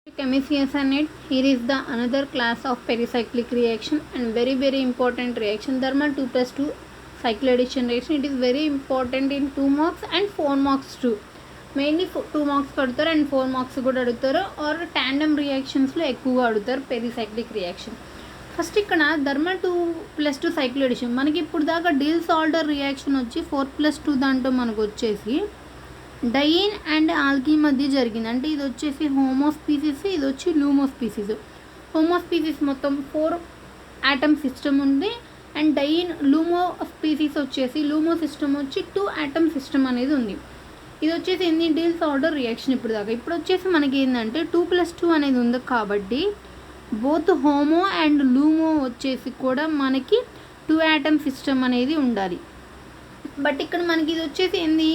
Chemicyanate. Here is the another class of pericyclic reaction and very important reaction, thermal 2 plus 2 cycloaddition reaction. It is very important in 2 marks and 4 marks too. Mainly 2 marks అడుగుతారు and 4 marks కూడా అడుగుతారు, or tandem reactions లో ఎక్కువగా అడుగుతారు pericyclic reaction. First ఇక్కడ thermal 2 plus 2 cycloaddition మనకి ఇప్పుడు దాకా డిల్ సాల్డర్ రియాక్షన్ వచ్చి 4 plus 2 దాంట్లో మనకు వచ్చేసి డైన్ అండ్ ఆల్కీన్ మధ్య జరిగింది. అంటే ఇది వచ్చేసి హోమో స్పీసీస్, ఇది వచ్చి లూమో స్పీసీస్. హోమో స్పీసీస్ మొత్తం 4 ఆటమ్ సిస్టమ్ ఉంది అండ్ డైన్ లూమో స్పీసీస్ వచ్చేసి లూమో సిస్టమ్ వచ్చి 2 ఆటమ్ సిస్టమ్ అనేది ఉంది. ఇది వచ్చేసి ఎన్ని డీల్స్ ఆర్డర్ రియాక్షన్ ఇప్పుడు దాకా. ఇప్పుడు వచ్చేసి మనకి ఏంటంటే 2 plus 2 అనేది ఉంది కాబట్టి బోత్ హోమో అండ్ లూమో వచ్చేసి కూడా మనకి 2 ఆటమ్ సిస్టమ్ అనేది ఉండాలి. బట్ ఇక్కడ మనకి ఇది వచ్చేసి ఏంది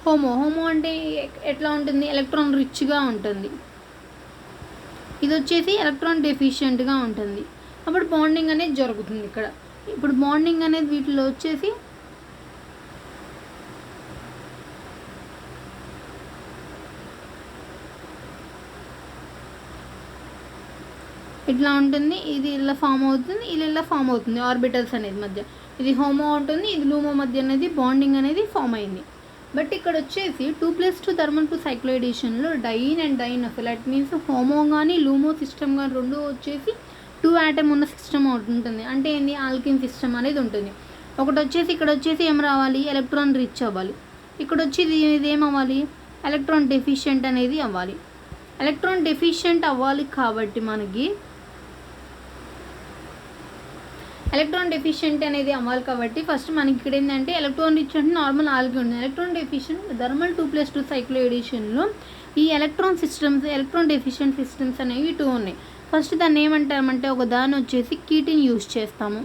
హోమో. హోమో అంటే ఎట్లా ఉంటుంది, ఎలక్ట్రాన్ రిచ్గా ఉంటుంది. ఇది వచ్చేసి ఎలక్ట్రాన్ డెఫిషియెంట్గా ఉంటుంది. అప్పుడు బాండింగ్ అనేది జరుగుతుంది ఇక్కడ. ఇప్పుడు బాండింగ్ అనేది వీటిలో వచ్చేసి ఇట్లా ఉంటుంది. ఇది ఇలా ఫామ్ అవుతుంది, ఇది ఇలా ఫామ్ అవుతుంది ఆర్బిటల్స్ అనేది మధ్య. ఇది హోమో ఉంటుంది, ఇది లూమో మధ్య అనేది బాండింగ్ అనేది ఫామ్ అయింది. బట్ ఇక్కడ వచ్చేసి 2 plus 2 థర్మల్ 2 సైక్లోడేషన్లో diene and dienophile, that means HOMO కానీ లూమో సిస్టమ్ కానీ రెండు వచ్చేసి 2 ఆటమ్ ఉన్న సిస్టమ్ ఉంటుంది. అంటే ఏంది ఆల్కిన్ సిస్టమ్ అనేది ఉంటుంది. ఒకటి వచ్చేసి ఇక్కడ వచ్చేసి ఏం రావాలి, ఎలక్ట్రాన్ రిచ్ అవ్వాలి. ఇక్కడ వచ్చి ఇది ఏమవ్వాలి, ఎలక్ట్రాన్ డెఫిషియెంట్ అనేది అవ్వాలి. ఎలక్ట్రాన్ డెఫిషియెంట్ అవ్వాలి కాబట్టి మనకి ఎలక్ట్రాన్ డెఫిషియెంట్ అనేది అవ్వాలి కాబట్టి ఫస్ట్ మనకి ఇక్కడ ఏంటంటే ఎలక్ట్రాన్ రిచ్ అంటే నార్మల్ ఆల్కి ఉంది. ఎలక్ట్రాన్ డెఫిషియెంట్ థర్మల్ 2 plus 2 సైక్లోఎడిషన్లో ఈ electron systems, electron deficient systems అనేవి 2 ఉన్నాయి. ఫస్ట్ దాన్ని ఏమంటామంటే ఒక దాన్ని వచ్చేసి కీటిన్ యూజ్ చేస్తాము,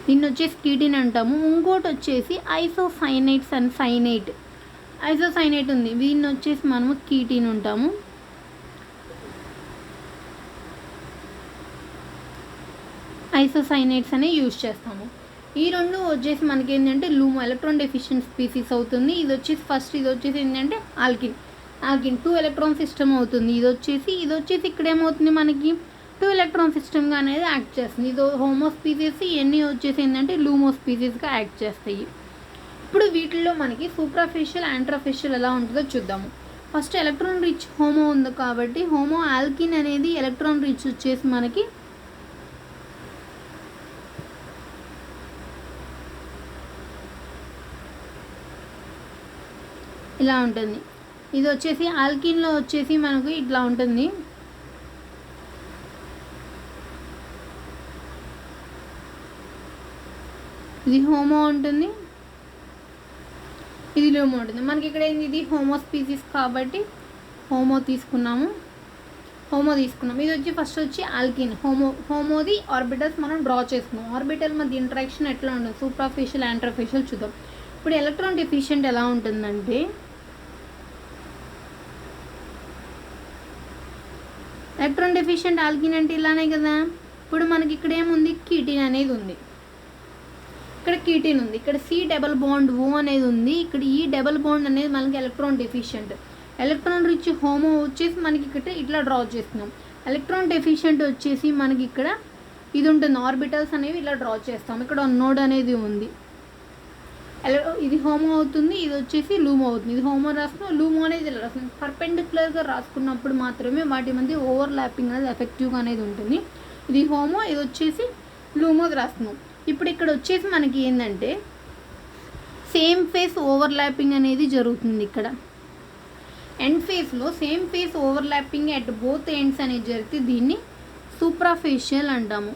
దీన్ని వచ్చేసి కీటిన్ అంటాము. ఇంకోటి వచ్చేసి ఐసోసైనేట్స్ అండ్ సైనేట్. ఐసోసైనేట్ ఉంది, దీన్ని వచ్చేసి మనము కీటిన్ ఉంటాము. ఐసోసైనేట్స్ అనే యూజ్ చేస్తాము. ఈ రెండు వచ్చేసి మనకి ఏంటంటే లూమో ఎలక్ట్రాన్ డెఫిషియెంట్ స్పీసీస్ అవుతుంది. ఇది వచ్చేసి ఫస్ట్ ఇది వచ్చేసి ఏంటంటే ఆల్కిన్ 2 ఎలక్ట్రాన్ సిస్టమ్ అవుతుంది. ఇది వచ్చేసి ఇక్కడ ఏమవుతుంది మనకి 2 ఎలక్ట్రాన్ సిస్టమ్గా అనేది యాక్ట్ చేస్తుంది. ఇది హోమో స్పీసీస్, ఇవన్నీ వచ్చేసి ఏంటంటే లూమో స్పీసీస్గా యాక్ట్ చేస్తాయి. ఇప్పుడు వీటిల్లో మనకి సూప్రాఫేషియల్, యాంట్రోఫేషియల్ ఎలా ఉంటుందో చూద్దాము. ఫస్ట్ ఎలక్ట్రాన్ రిచ్ హోమో ఉంది కాబట్టి హోమో ఆల్కిన్ అనేది ఎలక్ట్రాన్ రిచ్ వచ్చేసి మనకి ఇలా ఉంటుంది. ఇది వచ్చేసి ఆల్కిన్లో వచ్చేసి మనకు ఇట్లా ఉంటుంది. ఇది హోమో ఉంటుంది, ఇది లూమో ఉంటుంది. మనకి ఇక్కడ ఏంది, ఇది హోమో స్పీసీస్ కాబట్టి హోమో తీసుకున్నాము. ఇది వచ్చి ఫస్ట్ వచ్చి ఆల్కిన్. హోమోది ఆర్బిటల్స్ మనం డ్రా చేసుకున్నాం. ఆర్బిటల్ మధ్య ఇంటరాక్షన్ ఎట్లా ఉంటుంది, సూప్రాఫేషియల్, యాంట్రోఫేషియల్ చూద్దాం. ఇప్పుడు ఎలక్ట్రాన్ డెఫిషియెంట్ ఎలా ఉంటుందంటే ఎలక్ట్రాన్ డెఫిషియెంట్ ఆల్కిన్ అంటే ఇలానే కదా. ఇప్పుడు మనకి ఇక్కడ ఏముంది, కీటిన్ అనేది ఉంది, ఇక్కడ కీటిన్ ఉంది, ఇక్కడ C డబల్ బాండ్ O అనేది ఉంది, ఇక్కడ ఈ డబల్ బాండ్ అనేది మనకి electron deficient. Electron rich homo వచ్చేసి మనకి ఇక్కడ ఇట్లా డ్రా చేస్తున్నాం. ఎలక్ట్రాన్ డెఫిషియెంట్ వచ్చేసి మనకి ఇక్కడ ఇది ఉంటుంది, ఆర్బిటల్స్ అనేవి ఇలా డ్రా చేస్తాం. ఇక్కడ నోడ్ అనేది ఉంది, ఇది హోమో అవుతుంది, ఇది వచ్చేసి లూమో అవుతుంది. ఇది హోమో రాసుకున్నాం, లూమో అనేది ఇలా రాస్తుంది. పర్పెండిక్యులర్గా రాసుకున్నప్పుడు మాత్రమే వాటి మధ్య ఓవర్ ల్యాపింగ్ అనేది ఎఫెక్టివ్గా అనేది ఉంటుంది. ఇది హోమో, ఇది వచ్చేసి లూమోది రాస్తున్నాం. ఇప్పుడు ఇక్కడ వచ్చేసి మనకి ఏంటంటే సేమ్ ఫేస్ ఓవర్ ల్యాపింగ్ అనేది జరుగుతుంది. ఇక్కడ ఎండ్ ఫేస్లో same face over lapping at both ends అనేది జరిగితే దీన్ని సూప్రాఫేషియల్ అంటాము.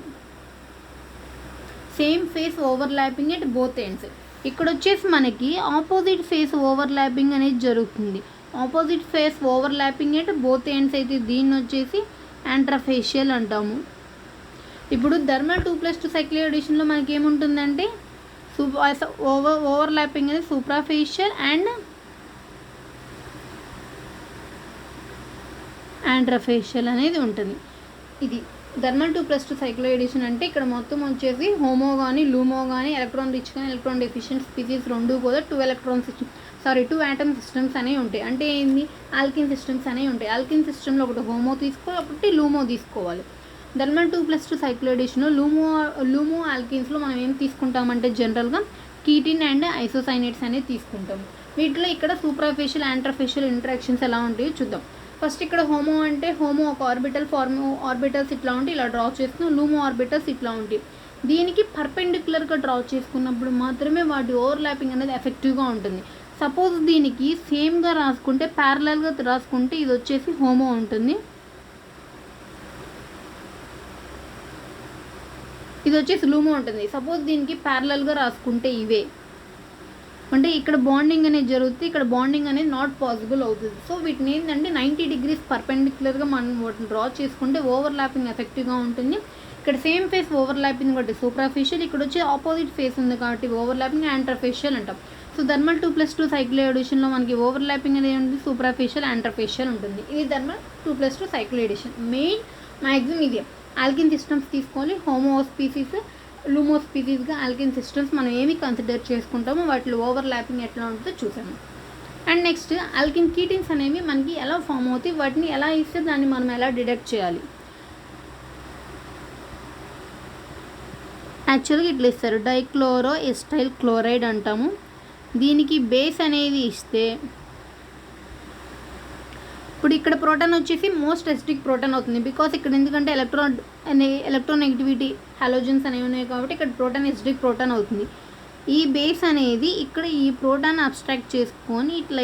Same face over lapping at both ends. ఇక్కడ వచ్చేసి మనకి ఆపోజిట్ ఫేస్ ఓవర్ ల్యాపింగ్ అనేది జరుగుతుంది. Opposite face over lapping at both ends అయితే దీన్ని వచ్చేసి యాంట్రోఫేషియల్ అంటాము. ఇప్పుడు థర్మల్ 2 plus 2 సైక్లోఎడిషన్లో మనకి ఏముంటుందంటే ఓవర్ ల్యాపింగ్ అనేది సూప్రాఫేషియల్ అండ్ యాంట్రోఫేషియల్ అనేది ఉంటుంది. ఇది థర్మల్ 2 plus 2 సైక్లోఎడిషన్ అంటే ఇక్కడ మొత్తం వచ్చేసి హోమో కానీ లూమో కానీ ఎలక్ట్రాన్ రిచ్ కానీ ఎలక్ట్రాన్ డెఫిషియెంట్ స్పీసీస్ రెండు కూడా 2 ఎలక్ట్రాన్ టూ ఆటమ్ సిస్టమ్స్ అనేవి ఉంటాయి. అంటే ఏంది, ఆల్కిన్ సిస్టమ్స్ అనేవి ఉంటాయి. ఆల్కిన్ సిస్టంలో ఒకటి హోమో తీసుకోవాలి, ఒకటి లూమో తీసుకోవాలి. థర్మల్ 2+2 సైక్లోడేషన్ లూమో ఆల్కిన్స్లో మనం ఏం తీసుకుంటామంటే జనరల్గా కీటిన్ అండ్ ఐసోసైనేట్స్ అనేది తీసుకుంటాము. వీటిలో ఇక్కడ సూప్రాఫేషియల్ యాంట్రోఫేషియల్ ఇంటరాక్షన్స్ ఎలా ఉంటాయో చూద్దాం. ఫస్ట్ ఇక్కడ హోమో అంటే హోమో ఒక ఆర్బిటల్స్ ఇట్లా ఉంటాయి, ఇలా డ్రా చేసుకున్నాం. లూమో ఆర్బిటల్స్ ఇట్లా ఉంటాయి. దీనికి పర్పెండిక్యులర్గా డ్రా చేసుకున్నప్పుడు మాత్రమే వాటి ఓవర్లాపింగ్ అనేది ఎఫెక్టివ్గా ఉంటుంది. సపోజ్ దీనికి సేమ్గా రాసుకుంటే, ప్యారలల్గా రాసుకుంటే ఇది వచ్చేసి హోమో ఉంటుంది, ఇది వచ్చేసి లూమో ఉంటుంది. సపోజ్ దీనికి ప్యారలల్గా రాసుకుంటే ఇవే అంటే ఇక్కడ బాండింగ్ అనేది జరుగుతుంది, ఇక్కడ బాండింగ్ అనేది నాట్ పాసిబుల్ అవుతుంది. సో వీటిని ఏంటంటే 90 degrees పర్పెండిక్యులర్గా మనం వాటిని డ్రా చేసుకుంటే ఓవర్లాపింగ్ ఎఫెక్టివ్గా ఉంటుంది. ఇక్కడ సేమ్ ఫేస్ ఓవర్లాపింగ్ కాబట్టి సూప్రాఫేషియల్, ఇక్కడ వచ్చి ఆపోజిట్ ఫేస్ ఉంది కాబట్టి ఓవర్లాపింగ్ యాంట్రోఫేషియల్ అంటాం. సో థర్మల్ 2+2 సైక్లోడేషన్లో మనకి ఓవర్లాపింగ్ అనేది ఉంటుంది, సూప్రాఫేషియల్ యాంట్రోఫేషియల్ ఉంటుంది. ఇది థర్మల్ 2+2 సైక్లోడేషన్. మెయిన్ మ్యాక్సిమం ఇది ఆల్కిన్ సిస్టమ్స్ తీసుకోవాలి. హోమో స్పీసీస్, లూమో స్పీసీస్గా ఆల్కిన్ సిస్టమ్స్ మనం ఏమి కన్సిడర్ చేసుకుంటామో వాటిలో ఓవర్లాపింగ్ ఎట్లా ఉంటుందో చూసాము. అండ్ నెక్స్ట్ ఆల్కిన్ కీటిన్స్ అనేవి మనకి ఎలా ఫామ్ అవుతాయి, వాటిని ఎలా ఇస్తే దాన్ని మనం ఎలా డిటెక్ట్ చేయాలి. యాక్చువల్గా ఇట్లా ఇస్తారు, డైక్లోరో ఎస్టైల్ క్లోరైడ్ అంటాము. దీనికి బేస్ అనేది ఇస్తే ఇప్పుడు ఇక్కడ ప్రోటాన్ వచ్చేసి మోస్ట్ ఎసిడిక్ ప్రోటాన్ అవుతుంది. బికాస్ ఇక్కడ ఎందుకంటే ఎలక్ట్రోనెగటివిటీ హాలోజన్స్ అనేవి ఉన్నాయి కాబట్టి ఇక్కడ ప్రోటాన్ ఎసిడిక్ ప్రోటాన్ అవుతుంది. ఈ బేస్ అనేది ఇక్కడ ఈ ప్రోటాన్ అబ్స్ట్రాక్ట్ చేసుకొని ఇట్లా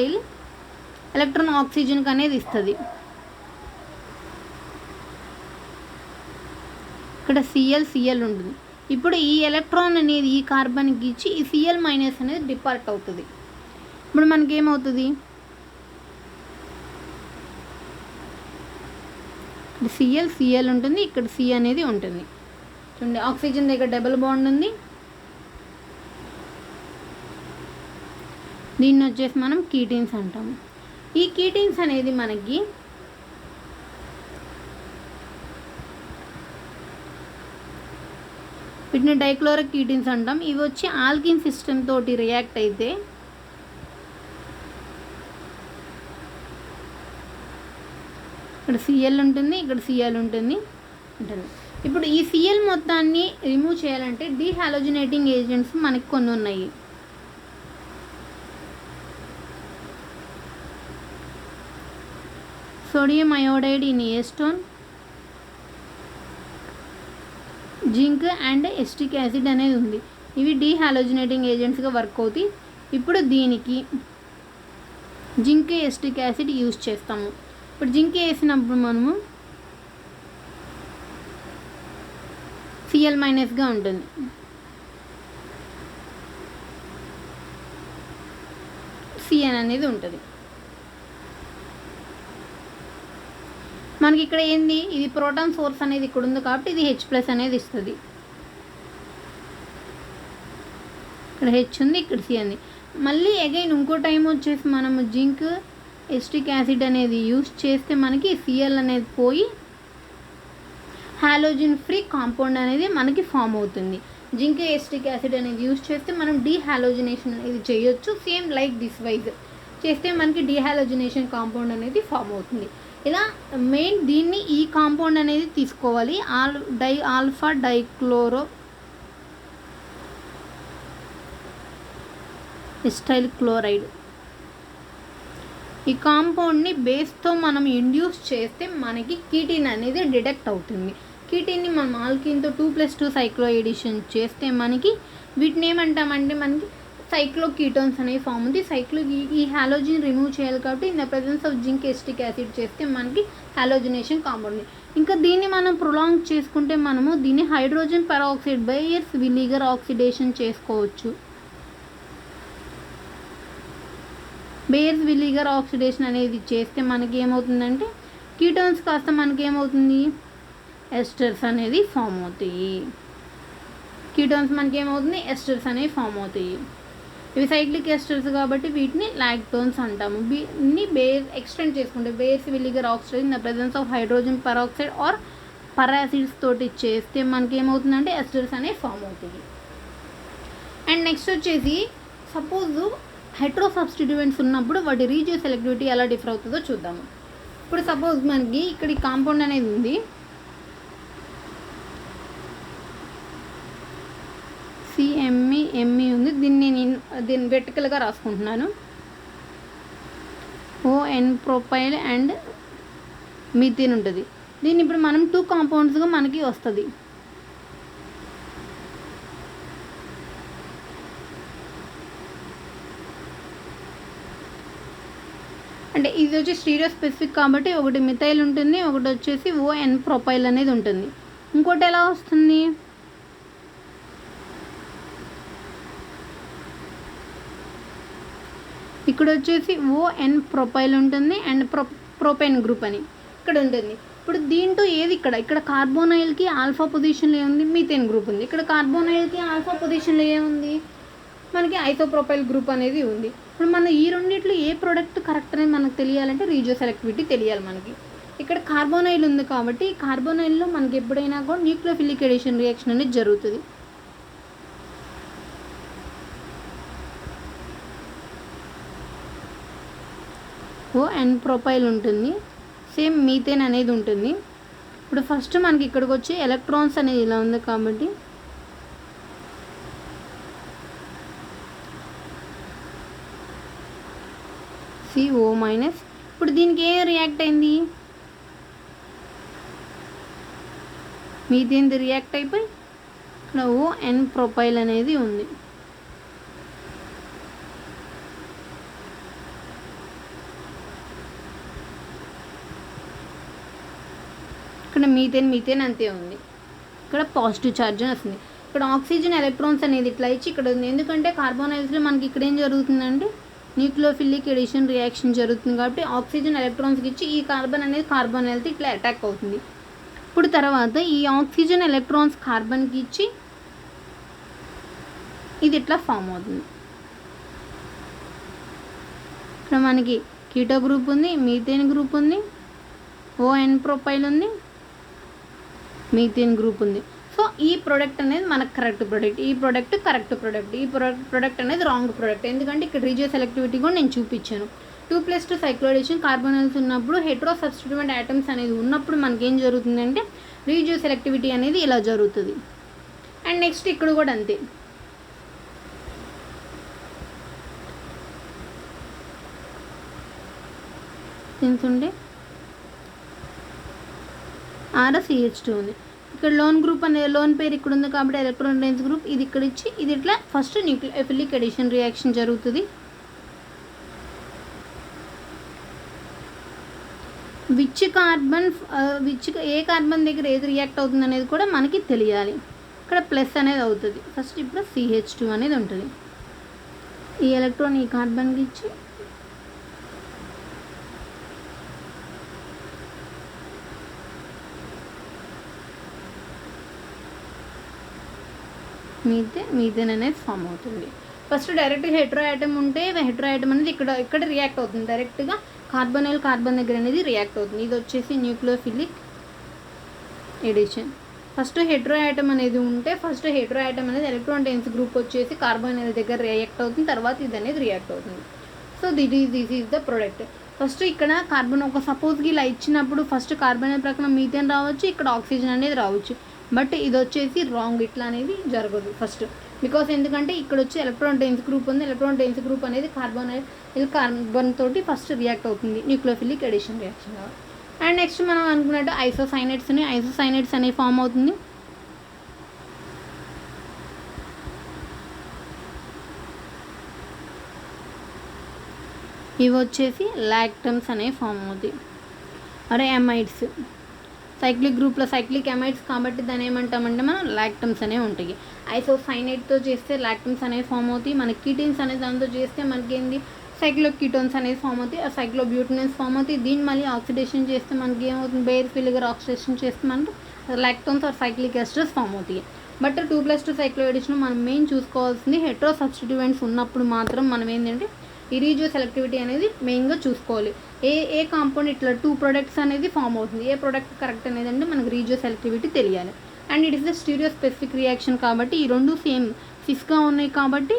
ఎలక్ట్రాన్ ఆక్సిజన్కి అనేది ఇస్తుంది. ఇక్కడ Cl ఉంటుంది. ఇప్పుడు ఈ ఎలక్ట్రాన్ అనేది ఈ కార్బన్కి ఇచ్చి ఈ Cl- అనేది డిపార్ట్ అవుతుంది. ఇప్పుడు మనకేమవుతుంది, ఇక్కడ Cl ఉంటుంది, ఇక్కడ C అనేది ఉంటుంది. చూడండి ఆక్సిజన్ దగ్గర డబుల్ బాండ్ ఉంది. దీన్ని వచ్చేసి మనం కీటిన్స్ అంటాము. ఈ కీటిన్స్ అనేది మనకి వీటిని డైక్లోరిక్ కీటిన్స్ అంటాం. ఇవి వచ్చి ఆల్కిన్ సిస్టమ్ తోటి రియాక్ట్ అయితే ఇక్కడ Cl ఉంటుంది, ఇక్కడ Cl ఉంటుంది. ఇప్పుడు ఈ Cl మొత్తాన్ని రిమూవ్ చేయాలంటే డీహాలోజినేటింగ్ ఏజెంట్స్ మనకి కొన్ని ఉన్నాయి. Sodium iodide in acetone, zinc and acetic acid అనేది ఉంది. ఇవి డీహాలోజినేటింగ్ ఏజెంట్స్గా వర్క్ అవుతాయి. ఇప్పుడు దీనికి జింక్ ఎస్టిక్ యాసిడ్ యూజ్ చేస్తాము. ఇప్పుడు జింక్ వేసినప్పుడు మనము Cl- ఉంటుంది. Cn అనేది ఉంటుంది. మనకి ఇక్కడ ఏంది, ఇది ప్రోటాన్ సోర్స్ అనేది ఇక్కడ ఉంది కాబట్టి ఇది H+ అనేది ఇస్తుంది. ఇక్కడ H ఉంది, ఇక్కడ C ఉంది. మళ్ళీ అగైన్ ఇంకో టైం వచ్చేసి మనము జింక్ ఎస్టిక్ యాసిడ్ అనేది యూజ్ చేస్తే మనకి Cl అనేది పోయి హాలోజిన్ ఫ్రీ కాంపౌండ్ అనేది మనకి ఫామ్ అవుతుంది. జింక్ ఎస్టిక్ యాసిడ్ అనేది యూజ్ చేస్తే మనం డీహాలోజినేషన్ అనేది చేయొచ్చు. సేమ్ లైక్ దిస్ వైజ్ చేస్తే మనకి డీహాలోజినేషన్ కాంపౌండ్ అనేది ఫామ్ అవుతుంది. ఇలా మెయిన్ దీన్ని ఈ కాంపౌండ్ అనేది తీసుకోవాలి, ఆల్ఫా డైక్లోరో ఎస్టైల్ క్లోరైడ్. ఈ కాంపౌండ్ని బేస్తో మనం ఇండ్యూస్ చేస్తే మనకి కీటిన్ అనేది డిటెక్ట్ అవుతుంది. కీటిన్ని మనం ఆల్కిన్తో 2+2 సైక్లోఎడిషన్ చేస్తే మనకి వీటిని ఏమంటామంటే మనకి సైక్లోకీటోన్స్ అనేవి ఫామ్ ఉంది. ఈ హాలోజిన్ రిమూవ్ చేయాలి కాబట్టి in the presence of zinc acetic acid చేస్తే మనకి హాలోజినేషన్ కాంపౌండ్. ఇంకా దీన్ని మనం ప్రొలాంగ్ చేసుకుంటే మనము దీన్ని హైడ్రోజన్ పెరాక్సైడ్ బేయర్స్ వినిగర్ ఆక్సిడేషన్ చేసుకోవచ్చు. బేయర్స్ వినిగర్ ఆక్సిడేషన్ అనేది చేస్తే మనకి ఏమవుతుందంటే కీటోన్స్ కాస్త మనకి ఏమవుతుంది, ఎస్టర్స్ అనేది ఫామ్ అవుతాయి. కీటోన్స్ మనకి ఏమవుతుంది, ఎస్టర్స్ అనేవి ఫామ్ అవుతాయి. ఇవి సైక్లిక్ ఎస్టర్స్ కాబట్టి వీటిని లాక్టోన్స్ అంటాము. దీన్ని బేస్ ఎక్స్టెండ్ చేసుకుంటే బేయర్స్ వినిగర్ oxidation in the presence of hydrogen peroxide or peracids తోటి చేస్తే మనకి ఏమవుతుందంటే ఎస్టర్స్ అనేవి ఫామ్ అవుతాయి. అండ్ నెక్స్ట్ వచ్చేసి సపోజ్ హెట్రో సబ్స్టిట్యూయెంట్స్ ఉన్నప్పుడు వాటి రీజియో సెలెక్టివిటీ ఎలా డిఫర్ అవుతుందో చూద్దాము. ఇప్పుడు సపోజ్ మనకి ఇక్కడ ఈ కాంపౌండ్ అనేది ఉంది, CMe ఉంది. దీన్ని వెర్టికల్గా రాసుకుంటున్నాను. ON ప్రొపైల్ అండ్ మీథేన్ ఉంటుంది. దీన్ని ఇప్పుడు మనం 2 కాంపౌండ్స్గా మనకి వస్తుంది. అంటే ఇది వచ్చి స్టీరియో స్పెసిఫిక్ కాబట్టి ఒకటి మిథైల్ ఉంటుంది, ఒకటి వచ్చేసి ON ప్రొపైల్ అనేది ఉంటుంది. ఇంకోటి ఎలా వస్తుంది, ఇక్కడ వచ్చేసి ON ప్రొపైల్ ఉంటుంది అండ్ ప్రొపైన్ గ్రూప్ అని ఇక్కడ ఉంటుంది. ఇప్పుడు దీంట్లో ఏది ఇక్కడ కార్బోనైల్కి ఆల్ఫా పొజిషన్లో ఏముంది, మీథేన్ గ్రూప్ ఉంది. ఇక్కడ కార్బోనైల్కి ఆల్ఫా పొజిషన్లో ఏముంది, మనకి ఐసోప్రొపైల్ గ్రూప్ అనేది ఉంది. ఇప్పుడు మన ఈ రెండిట్లో ఏ ప్రోడక్ట్ కరెక్ట్ అనేది మనకు తెలియాలంటే రీజియో సెలెక్టివిటీ తెలియాలి మనకి. ఇక్కడ కార్బోనైల్ ఉంది కాబట్టి కార్బోనైల్లో మనకి ఎప్పుడైనా కూడా న్యూక్లియోఫిలిక్ అడిషన్ రియాక్షన్ అనేది జరుగుతుంది. ON ప్రొపైల్ ఉంటుంది, సేమ్ మీథేన్ అనేది ఉంటుంది. ఇప్పుడు ఫస్ట్ మనకి ఇక్కడికి వచ్చి ఎలక్ట్రాన్స్ అనేది ఇలా ఉంది కాబట్టి CO-. ఇప్పుడు దీనికి ఏం రియాక్ట్ అయింది, మీథేన్ రియాక్ట్ అయిపోయి ఇక్కడ ON ప్రొపైల్ అనేది ఉంది. ఇక్కడ మీథేన్ అంతే ఉంది. ఇక్కడ పాజిటివ్ ఛార్జ్ అని వస్తుంది. ఇక్కడ ఆక్సిజన్ ఎలక్ట్రాన్స్ అనేది ఇట్లా ఇచ్చి ఇక్కడ ఉంది. ఎందుకంటే కార్బోనైల్స్లో మనకి ఇక్కడ ఏం జరుగుతుందంటే న్యూక్లియోఫిలిక్ అడిషన్ రియాక్షన్ జరుగుతుంది కాబట్టి ఆక్సిజన్ ఎలక్ట్రాన్స్కి ఇచ్చి ఈ కార్బన్ అనేది కార్బోనైల్తో ఇట్లా అటాక్ అవుతుంది. ఇప్పుడు తర్వాత ఈ ఆక్సిజన్ ఎలక్ట్రాన్స్ కార్బన్కి ఇచ్చి ఇది ఇట్లా ఫామ్ అవుతుంది. ఇక్కడ మనకి కీటో గ్రూప్ ఉంది, మీథేన్ గ్రూప్ ఉంది, ON ప్రొపైల్ ఉంది, మీథేన్ గ్రూప్ ఉంది. సో ఈ ప్రోడక్ట్ అనేది మనకు కరెక్ట్ ప్రోడక్ట్, ఈ ప్రోడక్ట్ కరెక్ట్ ప్రోడక్ట్, ఈ ప్రోడక్ట్ అనేది రాంగ్ ప్రోడక్ట్. ఎందుకంటే ఇక్కడ రీజియో సెలెక్టివిటీ కూడా నేను చూపించాను. 2+2 సైక్లోడేషన్ కార్బోనైల్స్ ఉన్నప్పుడు హెట్రో సబ్స్టిట్యూయెంట్ ఐటమ్స్ అనేది ఉన్నప్పుడు మనకి ఏం జరుగుతుందంటే రీజియో సెలెక్టివిటీ అనేది ఇలా జరుగుతుంది. అండ్ నెక్స్ట్ ఇక్కడ కూడా అంతే. తెలుసుంటే CH2 ఉంది. ఇక్కడ లోన్ గ్రూప్ అనేది లోన్ పేరు ఇక్కడ ఉంది కాబట్టి ఎలక్ట్రాన్ డెన్స్ గ్రూప్ ఇది ఇక్కడ ఇచ్చి ఇది ఇట్లా ఫస్ట్ న్యూక్లియోఫిలిక్ అడిషన్ రియాక్షన్ జరుగుతుంది. ఏ కార్బన్ దగ్గర ఏది రియాక్ట్ అవుతుంది అనేది కూడా మనకి తెలియాలి. ఇక్కడ ప్లస్ అనేది అవుతుంది. ఫస్ట్ ఇప్పుడు CH2 అనేది ఉంటుంది. ఈ ఎలక్ట్రాన్ ఈ కార్బన్కి ఇచ్చి మీథేన్ అనేది ఫామ్ అవుతుంది. ఫస్ట్ డైరెక్ట్ హెట్రో ఐటమ్ ఉంటే హెట్రో ఐటమ్ అనేది ఇక్కడ రియాక్ట్ అవుతుంది. డైరెక్ట్గా కార్బన్ దగ్గర అనేది రియాక్ట్ అవుతుంది. ఇది వచ్చేసి nucleophilic addition. First Hetero item అనేది ఉంటే ఫస్ట్ హెట్రో ఐటమ్ అనేది ఎలక్ట్రాన్ డెన్స్ గ్రూప్ వచ్చేసి కార్బోనైల్ దగ్గర రియాక్ట్ అవుతుంది. తర్వాత ఇది అనేది రియాక్ట్ అవుతుంది. So this is the product. First ఇక్కడ కార్బన్ ఒక సపోజ్కి ఇలా ఇచ్చినప్పుడు ఫస్ట్ కార్బోనైల్ ప్రకారం మీథేన్ రావచ్చు, ఇక్కడ ఆక్సిజన్ అనేది రావచ్చు. బట్ ఇది వచ్చేసి రాంగ్, ఇట్లా అనేది జరగదు ఫస్ట్. బికాస్ ఎందుకంటే ఇక్కడ వచ్చి ఎలక్ట్రాన్ డెన్స్ గ్రూప్ ఉంది. ఎలక్ట్రాన్ డెన్స్ గ్రూప్ అనేది కార్బన్ తోటి ఫస్ట్ రియాక్ట్ అవుతుంది nucleophilic addition reaction. And next మనం అనుకున్నట్టు ఐసోసైనేట్స్ అనేవి ఫామ్ అవుతుంది. ఇవి వచ్చేసి లాక్టమ్స్ అనేవి ఫామ్ అవుతాయి. అమైడ్స్ సైక్లిక్ గ్రూప్లో సైక్లిక్ అమైడ్స్ కాబట్టి దాన్ని ఏమంటామంటే మనం లాక్టమ్స్ అనేవి ఉంటాయి. ఐసోసైనేట్తో చేస్తే లాక్టమ్స్ అనేవి ఫామ్ అవుతాయి. మనకి కీటన్స్ అనేది దాంతో చేస్తే మనకి ఏంది సైక్లో కీటోన్స్ అనేది ఫామ్ అవుతాయి. ఆ సైక్లోబ్యూటనన్స్ ఫామ్ అవుతాయి. దీన్ని మళ్ళీ ఆక్సిడేషన్ చేస్తే మనకి ఏమవుతుంది, బెయిర్ ఫిలిగర్ ఆక్సిడేషన్ చేస్తే మనకు lactones or cyclic esters form అవుతాయి. బట్ 2+2 సైక్లో ఎడిషన్ మనం మెయిన్ చూసుకోవాల్సింది హెట్రో సబ్స్టిట్యూయెంట్స్ ఉన్నప్పుడు మాత్రం మనం ఏంటంటే ఈ రీజియో సెలెక్టివిటీ అనేది మెయిన్గా చూసుకోవాలి. ఏ కాంపౌండ్ ఇట్లా 2 ప్రొడక్ట్స్ అనేది ఫామ్ అవుతుంది, ఏ ప్రోడక్ట్ కరెక్ట్ అనేది అంటే మనకు రీజియో సెలెక్టివిటీ తెలియాలి. And it is the stereospecific reaction కాబట్టి ఈ రెండు సేమ్ సిస్గా ఉన్నాయి కాబట్టి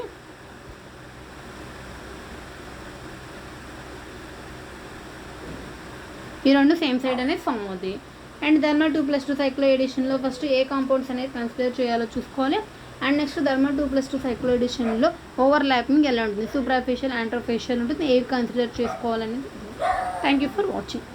ఈ రెండు సేమ్ సైడ్ అనేది ఫామ్ అవుతాయి. అండ్ థర్మల్ 2+2 సైక్లో ఎడిషన్లో ఫస్ట్ ఏ కాంపౌండ్స్ అనేది కన్సిడర్ చేయాలో చూసుకోవాలి. అండ్ నెక్స్ట్ థర్మల్ 2+2 సైక్లో ఎడిషన్లో ఓవర్లాపింగ్ ఎలా ఉంటుంది, సూపర్ఫిషియల్ యాంట్రోఫేషియల్ ఉంటుంది, ఏవి కన్సిడర్ చేసుకోవాలనేది. Thank you for watching.